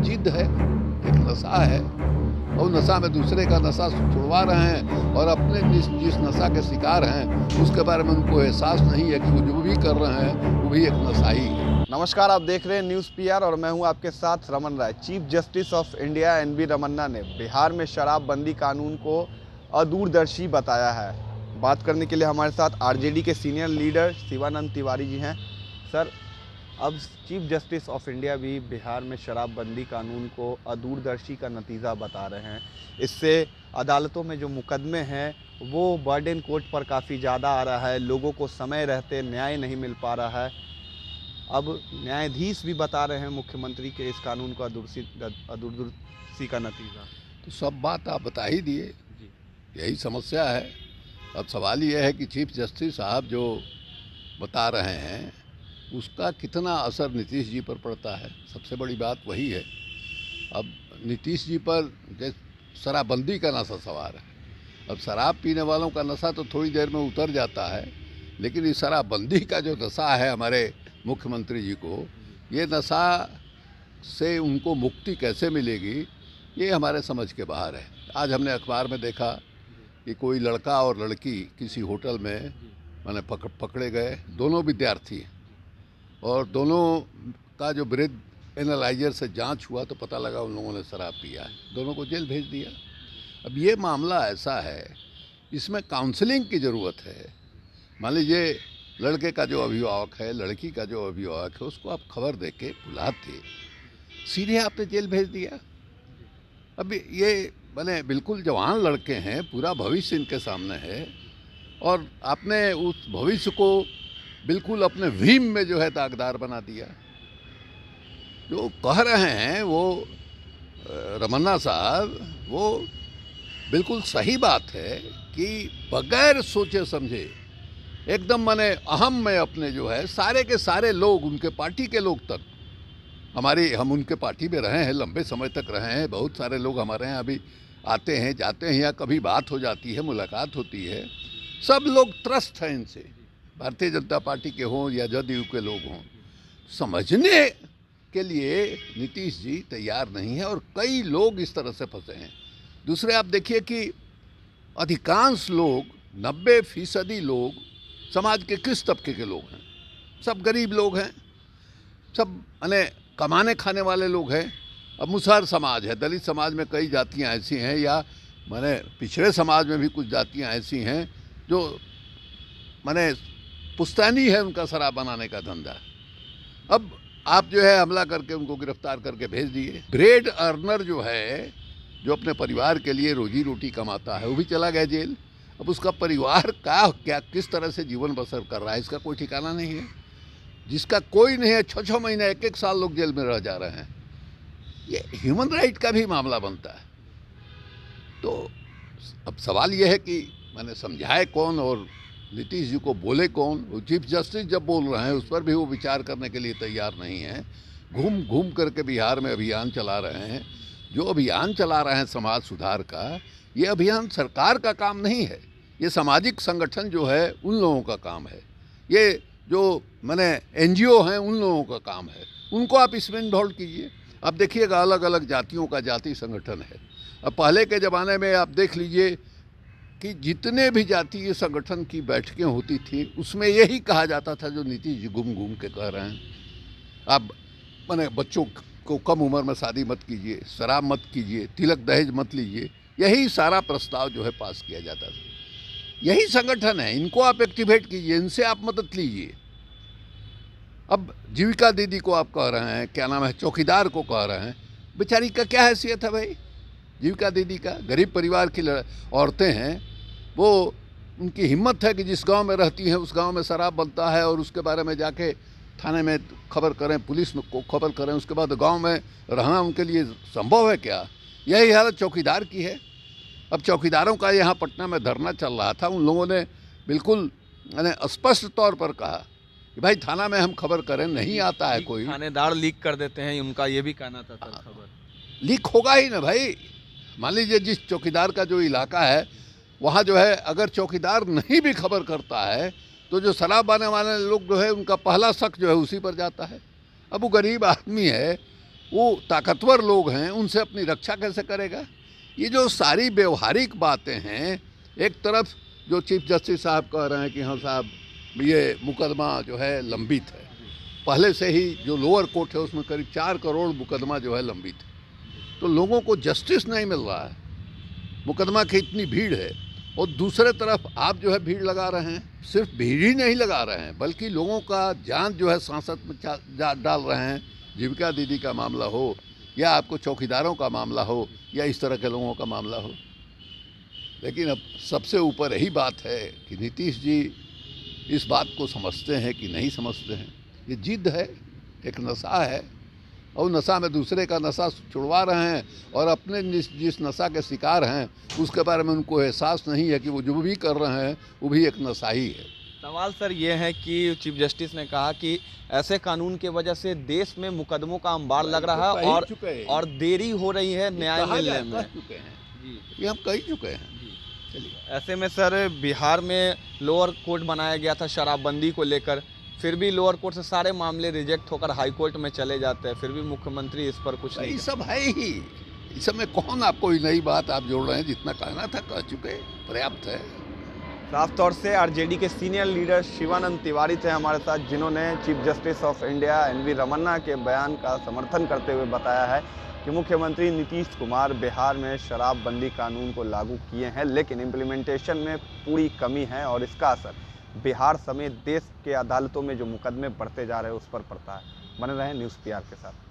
जिद है, एक नशा है, और नशा में दूसरे का नशा छुड़वा रहे हैं, और अपने जिस नशा के शिकार हैं उसके बारे में उनको एहसास नहीं है कि वो जो भी कर रहे हैं वो भी एक नशा ही है। नमस्कार, आप देख रहे हैं न्यूज़ पीआर और मैं हूं आपके साथ Raman Rai. Chief justice of India N V Ramana ने बिहार में शराबबंदी कानून को अदूरदर्शी बताया है। बात करने के लिए हमारे साथ आरजेडी के सीनियर लीडर शिवानंद तिवारी जी हैं। सर, अब चीफ जस्टिस ऑफ इंडिया भी बिहार में शराबबंदी कानून को अदूरदर्शी का नतीजा बता रहे हैं। इससे अदालतों में जो मुकदमे हैं वो बर्डन कोर्ट पर काफ़ी ज़्यादा आ रहा है, लोगों को समय रहते न्याय नहीं मिल पा रहा है। अब न्यायाधीश भी बता रहे हैं मुख्यमंत्री के इस कानून को अदूरदर्शी का नतीजा। तो सब बात आप बता ही दिए, जी, यही समस्या है। अब सवाल यह है कि चीफ जस्टिस साहब जो बता रहे हैं उसका कितना असर नीतीश जी पर पड़ता है, सबसे बड़ी बात वही है। अब नीतीश जी पर जैसे शराबबंदी का नशा सवार है, अब शराब पीने वालों का नशा तो थोड़ी देर में उतर जाता है, लेकिन इस शराबबंदी का जो नशा है हमारे मुख्यमंत्री जी को, ये नशा से उनको मुक्ति कैसे मिलेगी ये हमारे समझ के बाहर है। आज हमने अखबार में देखा कि कोई लड़का और लड़की किसी होटल में मैंने पकड़े गए, दोनों विद्यार्थी हैं, और दोनों का जो ब्रेथ एनालाइजर से जांच हुआ तो पता लगा उन लोगों ने शराब पिया है, दोनों को जेल भेज दिया। अब ये मामला ऐसा है, इसमें काउंसलिंग की ज़रूरत है। मान लीजिए लड़के का जो अभिभावक है, लड़की का जो अभिभावक है, उसको आप खबर दे के बुलाते, सीधे आपने जेल भेज दिया। अब ये मैंने बिल्कुल जवान लड़के हैं, पूरा भविष्य इनके सामने है, और आपने उस भविष्य को बिल्कुल अपने भीम में जो है दागदार बना दिया। जो कह रहे हैं वो रमन्ना साहब, वो बिल्कुल सही बात है कि बगैर सोचे समझे एकदम माने अहम में अपने जो है सारे के सारे लोग, उनके पार्टी के लोग तक, हम उनके पार्टी में रहे हैं, लंबे समय तक रहे हैं, बहुत सारे लोग हमारे यहाँ अभी आते हैं जाते हैं, या कभी बात हो जाती है, मुलाकात होती है, सब लोग त्रस्त हैं इनसे, भारतीय जनता पार्टी के हों या जदयू के लोग हों। समझने के लिए नीतीश जी तैयार नहीं है, और कई लोग इस तरह से फंसे हैं। दूसरे आप देखिए कि अधिकांश लोग, 90% लोग समाज के किस तबके के लोग हैं? सब गरीब लोग हैं, सब माने कमाने खाने वाले लोग हैं। अब मुसहर समाज है, दलित समाज में कई जातियां ऐसी हैं, या माने पिछड़े समाज में भी कुछ जातियां ऐसी हैं जो माने पुश्तैनी है उनका शराब बनाने का धंधा। अब आप जो है हमला करके उनको गिरफ्तार करके भेज दिए। ब्रेड अर्नर जो है, जो अपने परिवार के लिए रोजी रोटी कमाता है, वो भी चला गया जेल। अब उसका परिवार का क्या किस तरह से जीवन बसर कर रहा है इसका कोई ठिकाना नहीं है। जिसका कोई नहीं है, 6-6 महीने 1-1 साल लोग जेल में रह जा रहे हैं। ये ह्यूमन राइट का भी मामला बनता है। तो अब सवाल ये है कि मैंने समझाए कौन और नीतीश जी को बोले कौन। वो चीफ जस्टिस जब बोल रहे हैं उस पर भी वो विचार करने के लिए तैयार नहीं है। घूम घूम करके बिहार में अभियान चला रहे हैं। जो अभियान चला रहे हैं समाज सुधार का, ये अभियान सरकार का काम नहीं है, ये सामाजिक संगठन जो है उन लोगों का काम है। ये जो मैंने एनजीओ हैं उन लोगों का काम है, उनको आप इसमें इन्वॉल्व कीजिए। अब देखिएगा अलग अलग जातियों का जाति संगठन है। अब पहले के ज़माने में आप देख लीजिए कि जितने भी जातीय संगठन की बैठकें होती थी उसमें यही कहा जाता था जो नीतीश जी घूम घूम के कह रहे हैं। अब मैंने बच्चों को कम उम्र में शादी मत कीजिए, शराब मत कीजिए, तिलक दहेज मत लीजिए, यही सारा प्रस्ताव जो है पास किया जाता था। यही संगठन है, इनको आप एक्टिवेट कीजिए, इनसे आप मदद लीजिए। अब जीविका दीदी को आप कह रहे हैं, क्या नाम है, चौकीदार को कह रहे हैं, बेचारी का क्या हैसियत है भाई? जीविका दीदी का गरीब परिवार की औरतें हैं, वो उनकी हिम्मत है कि जिस गांव में रहती हैं उस गांव में शराब बनता है और उसके बारे में जाके थाने में खबर करें, पुलिस को खबर करें, उसके बाद गांव में रहना उनके लिए संभव है क्या? यही हालत चौकीदार की है। अब चौकीदारों का यहाँ पटना में धरना चल रहा था, उन लोगों ने बिल्कुल मैंने स्पष्ट तौर पर कहा कि भाई थाना में हम खबर करें, नहीं आता है कोई। थानेदार लीक कर देते हैं, उनका ये भी कहना था सर। खबर लीक होगा ही ना भाई। मान लीजिए जिस चौकीदार का जो इलाका है वहाँ जो है अगर चौकीदार नहीं भी खबर करता है तो जो शराब बनाने वाले लोग जो है उनका पहला शक जो है उसी पर जाता है। अब वो गरीब आदमी है, वो ताकतवर लोग हैं, उनसे अपनी रक्षा कैसे करेगा? ये जो सारी व्यवहारिक बातें हैं, एक तरफ जो चीफ जस्टिस साहब कह रहे हैं कि हाँ साहब ये मुकदमा जो है लंबित है, पहले से ही जो लोअर कोर्ट है उसमें करीब 4 करोड़ मुकदमा जो है लंबित है, तो लोगों को जस्टिस नहीं मिल रहा है, मुकदमा की इतनी भीड़ है। और दूसरे तरफ आप जो है भीड़ लगा रहे हैं, सिर्फ भीड़ ही नहीं लगा रहे हैं बल्कि लोगों का जान जो है सांसत में डाल रहे हैं। जीविका दीदी का मामला हो या आपको चौकीदारों का मामला हो या इस तरह के लोगों का मामला हो। लेकिन अब सबसे ऊपर यही बात है कि नीतीश जी इस बात को समझते हैं कि नहीं समझते हैं। ये जिद है, एक नशा है, और नशा में दूसरे का नशा छुड़वा रहे हैं और अपने जिस नशा के शिकार हैं उसके बारे में उनको एहसास नहीं है कि वो जो भी कर रहे हैं वो भी एक नशा ही है। सवाल सर ये है कि चीफ जस्टिस ने कहा कि ऐसे कानून के वजह से देश में मुकदमों का अंबार लग रहा है और देरी हो रही है न्याय मिलने में। चुके हैं जी, ये हम कह चुके हैं। चलिए, ऐसे में सर बिहार में लोअर कोर्ट बनाया गया था शराबबंदी को लेकर, फिर भी लोअर कोर्ट से सारे मामले रिजेक्ट होकर हाई कोर्ट में चले जाते हैं, फिर भी मुख्यमंत्री इस पर कुछ नहीं। सब है ही, इस सब में कौन आप कोई नई बात आप जोड़ रहे हैं? जितना कहना था कह चुके, पर्याप्त है। साफ तौर से आरजेडी के सीनियर लीडर शिवानंद तिवारी थे हमारे साथ, जिन्होंने chief justice of India N V Ramana के बयान का समर्थन करते हुए बताया है कि मुख्यमंत्री नीतीश कुमार बिहार में शराबबंदी कानून को लागू किए हैं, लेकिन इम्प्लीमेंटेशन में पूरी कमी है और इसका असर बिहार समेत देश के अदालतों में जो मुकदमे बढ़ते जा रहे हैं उस पर पड़ता है। बने रहें न्यूज़ पीआर के साथ।